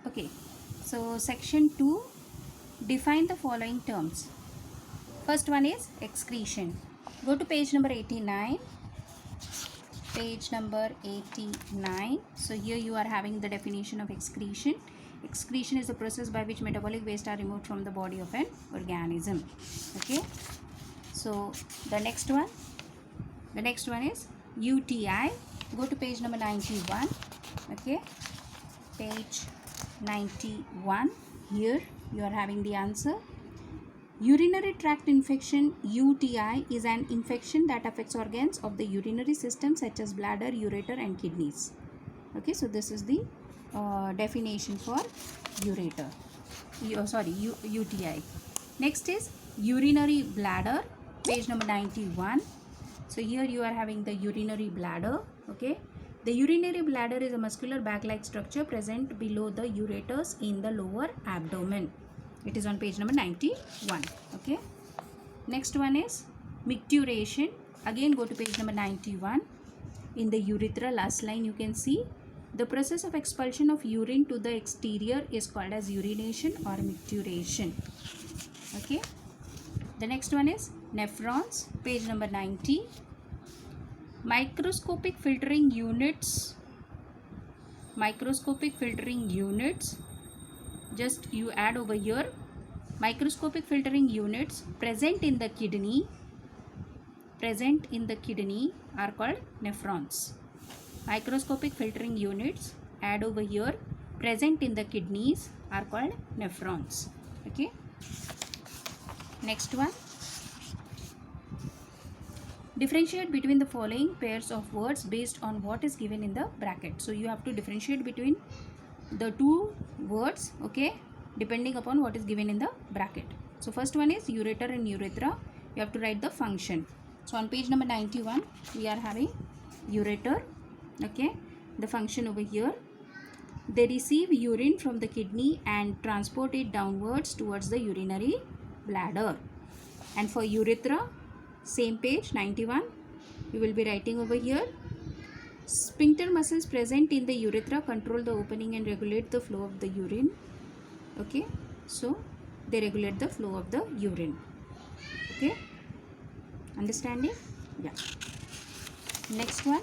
Okay, so section 2, define the following terms. First one is excretion. Go to page number 89. Page number 89. So here you are having the definition of excretion. Excretion is the process by which metabolic waste are removed from the body of an organism. Okay, so the next one is UTI. Go to page number 91. Okay, page 91. Here you are having the answer. Urinary tract infection, UTI, is an infection that affects organs of the urinary system such as bladder, ureter and kidneys. Okay, so this is the definition for ureter. UTI. Next is urinary bladder, page number 91. So here you are having the urinary bladder. Okay, the urinary bladder is a muscular bag-like structure present below the ureters in the lower abdomen. It is on page number 91. Okay, next one is micturition. Again go to page number 91. In the urethra, last line, you can see the process of expulsion of urine to the exterior is called as urination or micturition. Okay, the next one is nephrons, page number 90. Microscopic filtering units, just you add over here, microscopic filtering units present in the kidney are called nephrons. Microscopic filtering units, add over here, present in the kidneys are called nephrons. Okay, next one, differentiate between the following pairs of words based on what is given in the bracket. So you have to differentiate between the two words, okay, depending upon what is given in the bracket. So first one is ureter and urethra. You have to write the function. So on page number 91 we are having ureter. Okay, the function over here, they receive urine from the kidney and transport it downwards towards the urinary bladder. And for urethra, same page 91, you will be writing over here, sphincter muscles present in the urethra control the opening and regulate the flow of the urine. Okay, so they regulate the flow of the urine. Okay, understanding? Yeah. Next one,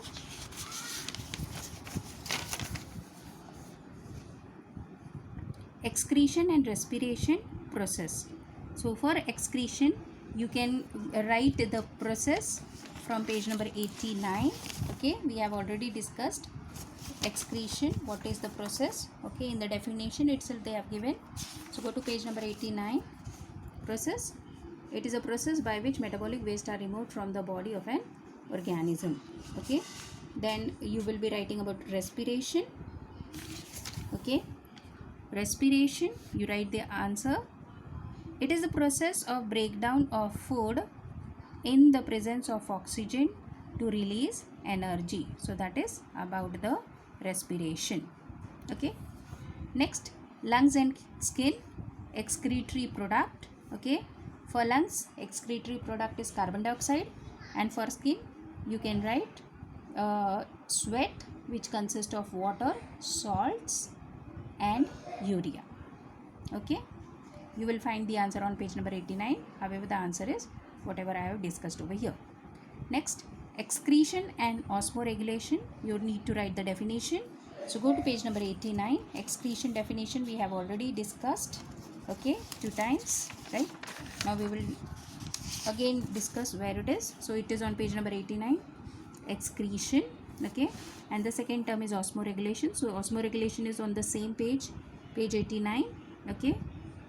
excretion and respiration process. So for excretion, you can write the process from page number 89. Okay, we have already discussed excretion, what is the process. Okay, in the definition itself they have given. So go to page number 89. Process, it is a process by which metabolic waste are removed from the body of an organism. Okay, then you will be writing about respiration. Okay, respiration, you write the answer. It is the process of breakdown of food in the presence of oxygen to release energy. So that is about the respiration. Okay, next, lungs and skin, excretory product. Okay, for lungs, excretory product is carbon dioxide, and for skin you can write sweat, which consists of water, salts and urea. Okay, you will find the answer on page number 89. However, the answer is whatever I have discussed over here. Next, excretion and osmoregulation, you need to write the definition. So go to page number 89. Excretion definition we have already discussed, okay, 2 times, right? Now we will again discuss where it is. So it is on page number 89, excretion. Okay, and the second term is osmoregulation. So osmoregulation is on the same page 89. Okay,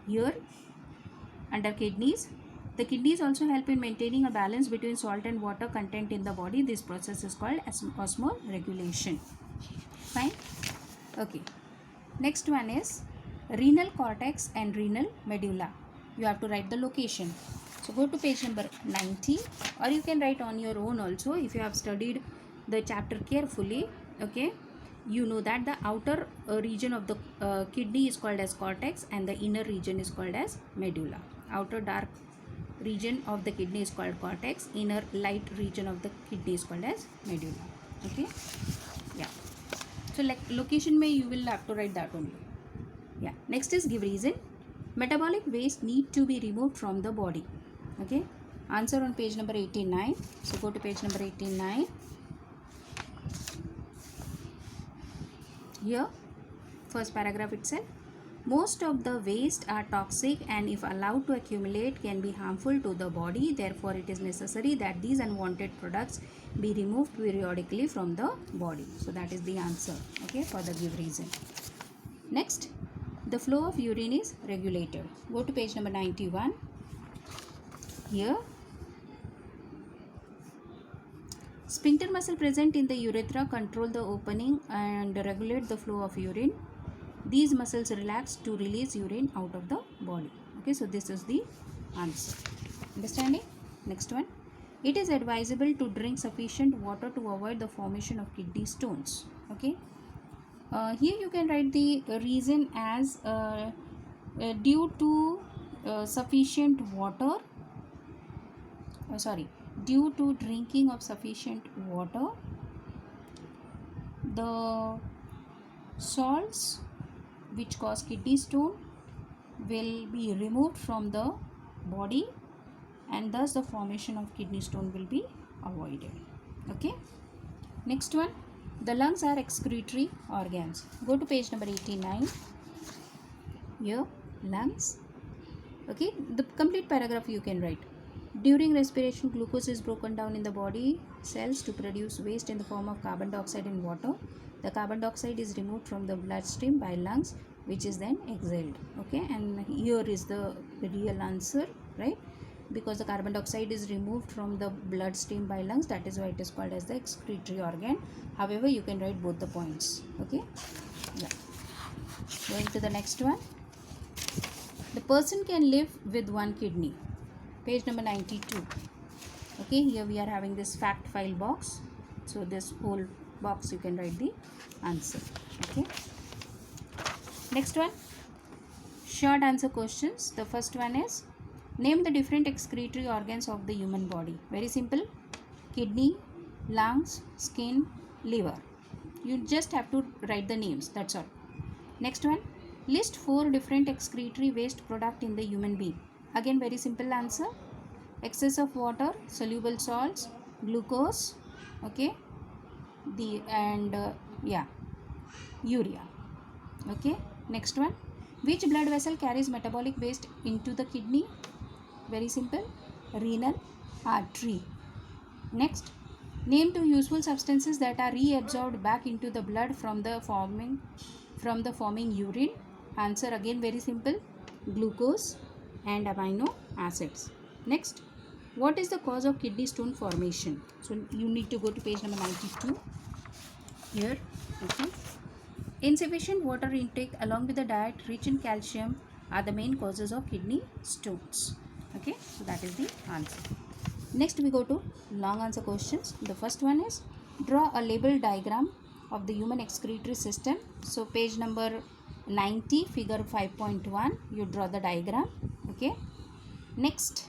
here under kidneys, the kidneys also help in maintaining a balance between salt and water content in the body. This process is called osmoregulation. Fine. Okay, next one is renal cortex and renal medulla. You have to write the location. So go to page number 90, or you can write on your own also if you have studied the chapter carefully. Okay, you know that the outer region of the kidney is called as cortex and the inner region is called as medulla. Outer dark region of the kidney is called cortex, inner light region of the kidney is called as medulla. Okay, yeah. So like location may you will have to write that only. Yeah, next is give reason. Metabolic waste need to be removed from the body. Okay, answer on page number 89. So go to page number 89. Here, first paragraph itself. Most of the waste are toxic and if allowed to accumulate can be harmful to the body. Therefore, it is necessary that these unwanted products be removed periodically from the body. So that is the answer, okay, for the give reason. Next, the flow of urine is regulated. Go to page number 91. Here, sphincter muscle present in the urethra control the opening and regulate the flow of urine. These muscles relax to release urine out of the body. Okay, so this is the answer. Understanding? Next one. It is advisable to drink sufficient water to avoid the formation of kidney stones. Okay. Here you can write the reason as due to sufficient water. Due to drinking of sufficient water, the salts which cause kidney stone will be removed from the body and thus the formation of kidney stone will be avoided. Okay. Next one, the lungs are excretory organs. Go to page number 89. Here, lungs. Okay, the complete paragraph you can write. During respiration, glucose is broken down in the body cells to produce waste in the form of carbon dioxide and water. The carbon dioxide is removed from the bloodstream by lungs, which is then exhaled. Okay, and here is the real answer, right? Because the carbon dioxide is removed from the bloodstream by lungs, that is why it is called as the excretory organ. However, you can write both the points. Okay, yeah. Going to the next one. The person can live with one kidney. Page number 92. Okay, here we are having this fact file box. So this whole box you can write the answer. Okay. Next one, short answer questions. The first one is, name the different excretory organs of the human body. Very simple. Kidney, lungs, skin, liver. You just have to write the names, that's all. Next one, list 4 different excretory waste product in the human being. Again, very simple answer. Excess of water, soluble salts, glucose, okay, urea. Okay. Next one, which blood vessel carries metabolic waste into the kidney? Very simple, renal artery. Next, name 2 useful substances that are reabsorbed back into the blood from the forming urine. Answer again very simple, glucose and amino acids. Next, what is the cause of kidney stone formation? So you need to go to page number 92 here. Okay, insufficient water intake along with the diet rich in calcium are the main causes of kidney stones. Okay, so that is the answer. Next we go to long answer questions. The first one is, draw a label diagram of the human excretory system. So page number 90, figure 5.1, you draw the diagram. Okay. Next,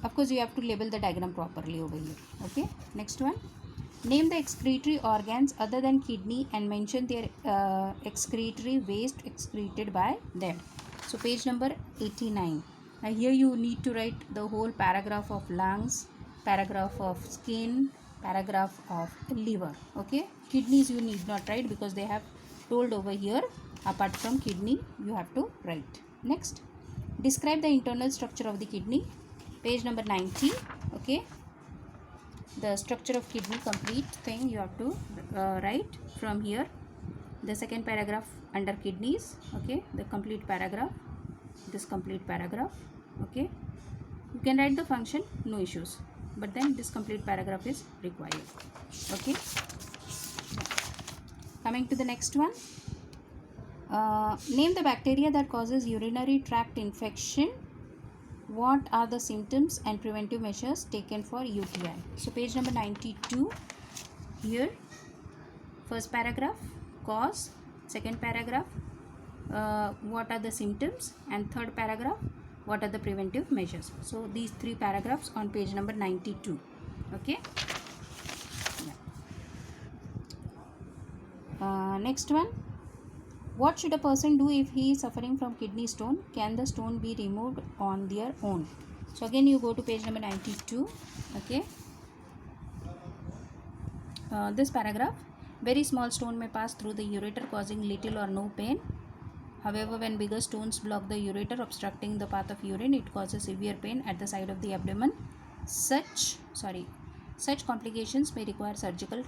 of course you have to label the diagram properly over here. Okay. Next one, name the excretory organs other than kidney and mention their excretory waste excreted by them. So page number 89. Now here you need to write the whole paragraph of lungs, paragraph of skin, paragraph of liver. Okay. Kidneys you need not write because they have told over here, apart from kidney you have to write. Next, describe the internal structure of the kidney. Page number 90. Okay, the structure of kidney, complete thing you have to write from here. The second paragraph under kidneys. Okay, the complete paragraph, this complete paragraph. Okay, you can write the function, no issues, but then this complete paragraph is required. Okay, coming to the next one, name the bacteria that causes urinary tract infection. What are the symptoms and preventive measures taken for UTI? So page number 92 here, first paragraph, cause, second paragraph, what are the symptoms, and third paragraph, what are the preventive measures. So these 3 paragraphs on page number 92. Okay. Next one, What should a person do if he is suffering from kidney stone? Can the stone be removed on their own? So again you go to page number 92. Okay, this paragraph, very small stone may pass through the ureter causing little or no pain. However, when bigger stones block the ureter obstructing the path of urine, it causes severe pain at the side of the abdomen. Such complications may require surgical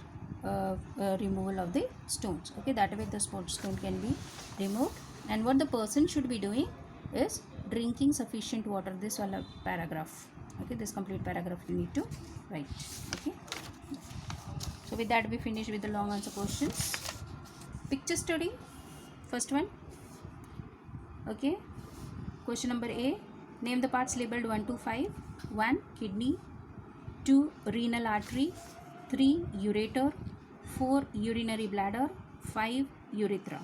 removal of the stones. Okay, that way the stone can be removed. And what the person should be doing is drinking sufficient water. This one paragraph. Okay, this complete paragraph you need to write. Okay. So with that we finish with the long answer questions. Picture study. First one. Okay. Question number A. Name the parts labeled 1 to 5. 1. Kidney. 2. Renal artery. 3. Ureter. 4. Urinary bladder. 5. Urethra.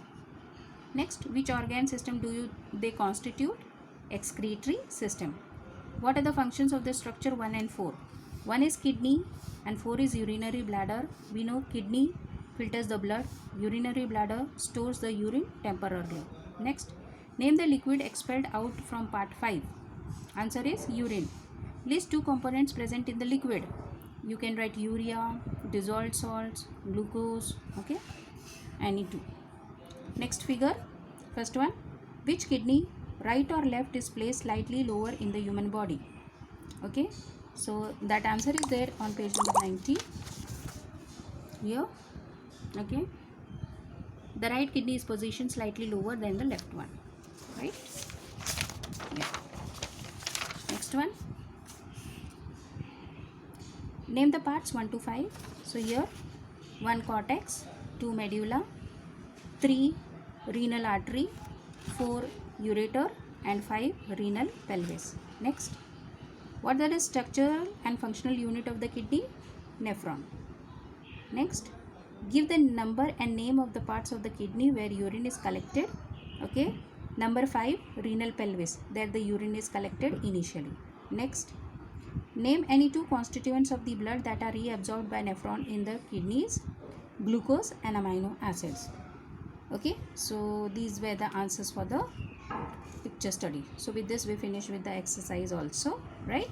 Next, which organ system do they constitute? Excretory system. What are the functions of the structure 1 and 4? 1 is kidney and 4 is urinary bladder. We know kidney filters the blood, urinary bladder stores the urine temporarily. Next, name the liquid expelled out from part 5. Answer is urine. List 2 components present in the liquid. You can write urea, dissolved salts, glucose, okay, any 2. Next figure, first one, which kidney, right or left, is placed slightly lower in the human body? Okay, so that answer is there on page number 90 here. Okay, the right kidney is positioned slightly lower than the left one, right? Yeah. Next one, name the parts 1 to 5. So here 1 cortex, 2 medulla, 3 renal artery, 4 ureter and 5 renal pelvis. Next, what are the structural and functional unit of the kidney? Nephron. Next, give the number and name of the parts of the kidney where urine is collected. Okay, number 5, renal pelvis, there the urine is collected initially. Next, name any 2 constituents of the blood that are reabsorbed by nephron in the kidneys, glucose and amino acids. Okay, so these were the answers for the picture study. So with this we finish with the exercise also, right?